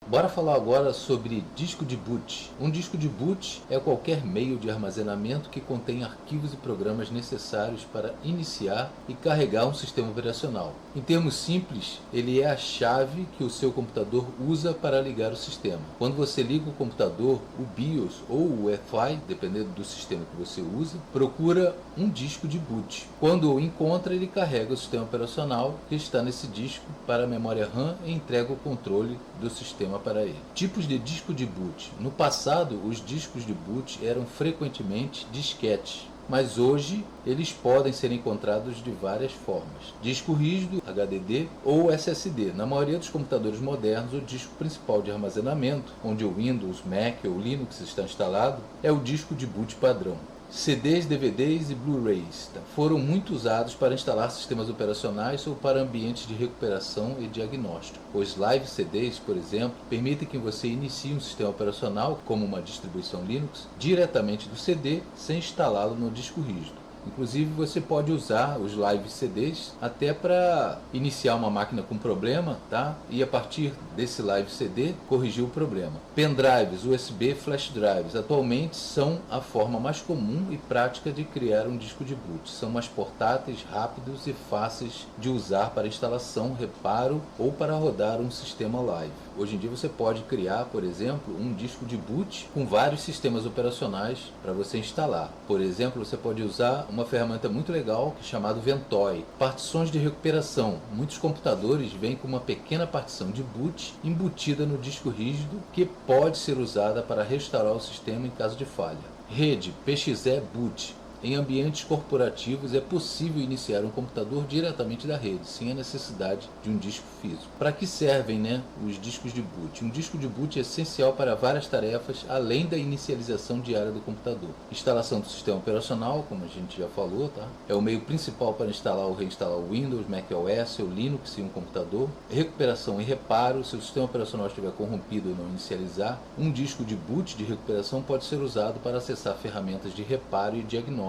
Bora falar agora sobre disco de boot. Um disco de boot é qualquer meio de armazenamento que contém arquivos e programas necessários para iniciar e carregar um sistema operacional. Em termos simples, ele é a chave que o seu computador usa para ligar o sistema. Quando você liga o computador, o BIOS ou o Wi-Fi, dependendo do sistema que você usa, procura um disco de boot. Quando o encontra, ele carrega o sistema operacional que está nesse disco para a memória RAM e entrega o controle do sistema para ele. Tipos de disco de boot. No passado, os discos de boot eram frequentemente disquetes, mas hoje eles podem ser encontrados de várias formas. Disco rígido, HDD ou SSD. Na maioria dos computadores modernos, o disco principal de armazenamento, onde o Windows, Mac ou Linux está instalado, é o disco de boot padrão. CDs, DVDs e Blu-rays foram muito usados para instalar sistemas operacionais ou para ambientes de recuperação e diagnóstico. Os Live CDs, por exemplo, permitem que você inicie um sistema operacional, como uma distribuição Linux, diretamente do CD, sem instalá-lo no disco rígido. Inclusive, você pode usar os Live CDs até para iniciar uma máquina com problema, tá? E a partir desse Live CD, corrigir o problema. Pendrives, USB, flash drives, atualmente são a forma mais comum e prática de criar um disco de boot. São mais portáteis, rápidos e fáceis de usar para instalação, reparo ou para rodar um sistema live. Hoje em dia você pode criar, por exemplo, um disco de boot com vários sistemas operacionais para você instalar. Por exemplo, você pode usar uma ferramenta muito legal chamada Ventoy. Partições de recuperação. Muitos computadores vêm com uma pequena partição de boot embutida no disco rígido que pode ser usada para restaurar o sistema em caso de falha. Rede PXE Boot. Em ambientes corporativos é possível iniciar um computador diretamente da rede, sem a necessidade de um disco físico. Para que servem, os discos de boot? Um disco de boot é essencial para várias tarefas, além da inicialização diária do computador. Instalação do sistema operacional, como a gente já falou, tá? É o meio principal para instalar ou reinstalar o Windows, macOS ou Linux em um computador. Recuperação e reparo, se o sistema operacional estiver corrompido ou não inicializar, um disco de boot de recuperação pode ser usado para acessar ferramentas de reparo e diagnóstico,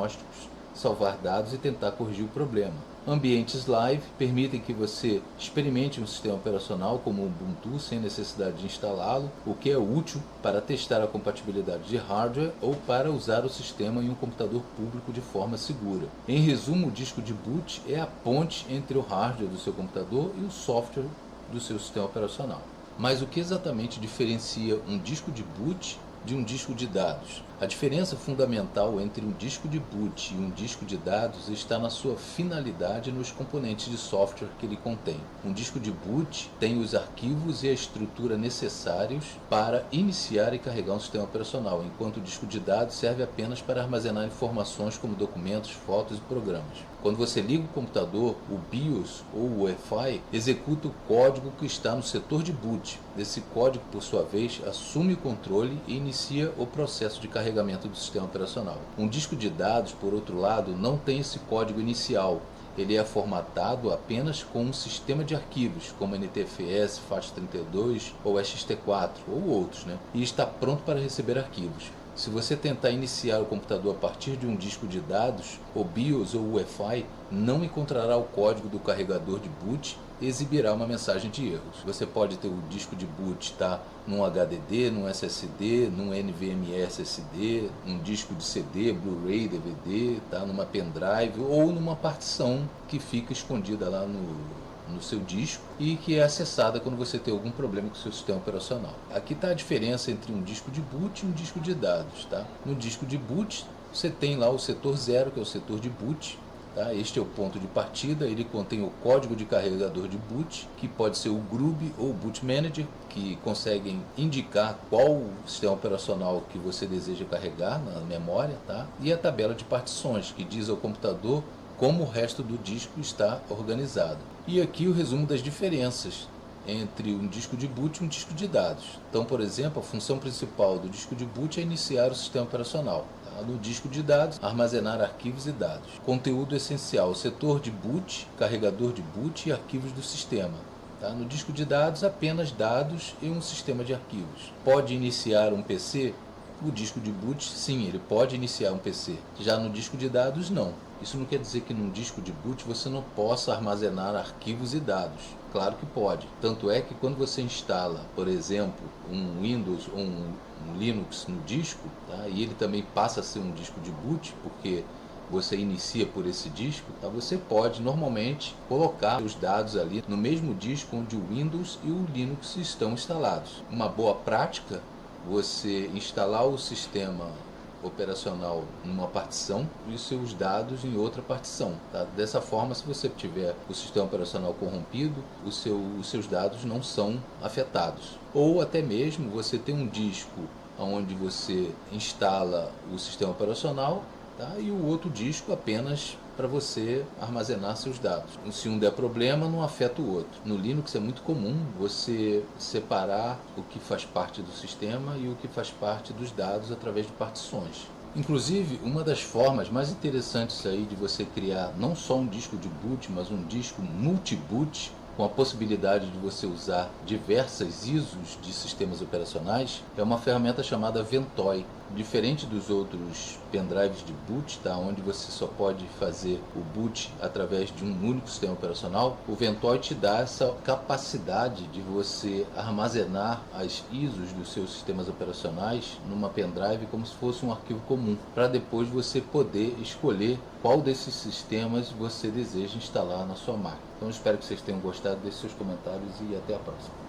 salvar dados e tentar corrigir o problema. Ambientes live permitem que você experimente um sistema operacional como o Ubuntu sem necessidade de instalá-lo, o que é útil para testar a compatibilidade de hardware ou para usar o sistema em um computador público de forma segura. Em resumo, o disco de boot é a ponte entre o hardware do seu computador e o software do seu sistema operacional. Mas o que exatamente diferencia um disco de boot de um disco de dados? A diferença fundamental entre um disco de boot e um disco de dados está na sua finalidade e nos componentes de software que ele contém. Um disco de boot tem os arquivos e a estrutura necessários para iniciar e carregar um sistema operacional, enquanto o disco de dados serve apenas para armazenar informações como documentos, fotos e programas. Quando você liga o computador, o BIOS ou o Wi-Fi executa o código que está no setor de boot. Esse código, por sua vez, assume o controle e inicia o processo de carregamento do sistema operacional. Um disco de dados, por outro lado, não tem esse código inicial. Ele é formatado apenas com um sistema de arquivos, como NTFS, FAT32 ou ext4 ou outros, e está pronto para receber arquivos. Se você tentar iniciar o computador a partir de um disco de dados, o BIOS ou o Wi-Fi não encontrará o código do carregador de boot e exibirá uma mensagem de erros. Você pode ter o disco de boot num HDD, num SSD, num NVMe SSD, num disco de CD, Blu-ray, DVD, numa pendrive ou numa partição que fica escondida lá no seu disco e que é acessada quando você tem algum problema com o seu sistema operacional. Aqui está a diferença entre um disco de boot e um disco de dados. No disco de boot, você tem lá o setor 0, que é o setor de boot. Este é o ponto de partida, ele contém o código de carregador de boot, que pode ser o GRUB ou o Boot Manager, que conseguem indicar qual sistema operacional que você deseja carregar na memória, e a tabela de partições, que diz ao computador como o resto do disco está organizado. E aqui o resumo das diferenças entre um disco de boot e um disco de dados. Então, por exemplo, a função principal do disco de boot é iniciar o sistema operacional. No disco de dados, armazenar arquivos e dados. Conteúdo essencial: setor de boot, carregador de boot e arquivos do sistema. No disco de dados, apenas dados e um sistema de arquivos. Pode iniciar um PC? O disco de boot, sim, ele pode iniciar um PC. Já no disco de dados, não. Isso não quer dizer que num disco de boot você não possa armazenar arquivos e dados. Claro que pode. Tanto é que quando você instala, por exemplo, um Windows ou um Linux no disco, tá? E ele também passa a ser um disco de boot, porque você inicia por esse disco, tá? Você pode normalmente colocar os dados ali no mesmo disco onde o Windows e o Linux estão instalados. Uma boa prática, você instalar o sistema operacional numa partição e os seus dados em outra partição. Tá? Dessa forma, se você tiver o sistema operacional corrompido, os seus dados não são afetados. Ou até mesmo você tem um disco onde você instala o sistema operacional, tá? E o outro disco apenas para você armazenar seus dados. Se um der problema, não afeta o outro. No Linux é muito comum você separar o que faz parte do sistema e o que faz parte dos dados através de partições. Inclusive, uma das formas mais interessantes aí de você criar não só um disco de boot, mas um disco multi-boot, com a possibilidade de você usar diversas ISOs de sistemas operacionais, é uma ferramenta chamada Ventoy. Diferente dos outros pendrives de boot, tá? Onde você só pode fazer o boot através de um único sistema operacional, o Ventoy te dá essa capacidade de você armazenar as ISOs dos seus sistemas operacionais numa pendrive como se fosse um arquivo comum, para depois você poder escolher qual desses sistemas você deseja instalar na sua máquina. Então espero que vocês tenham gostado desses seus comentários e até a próxima.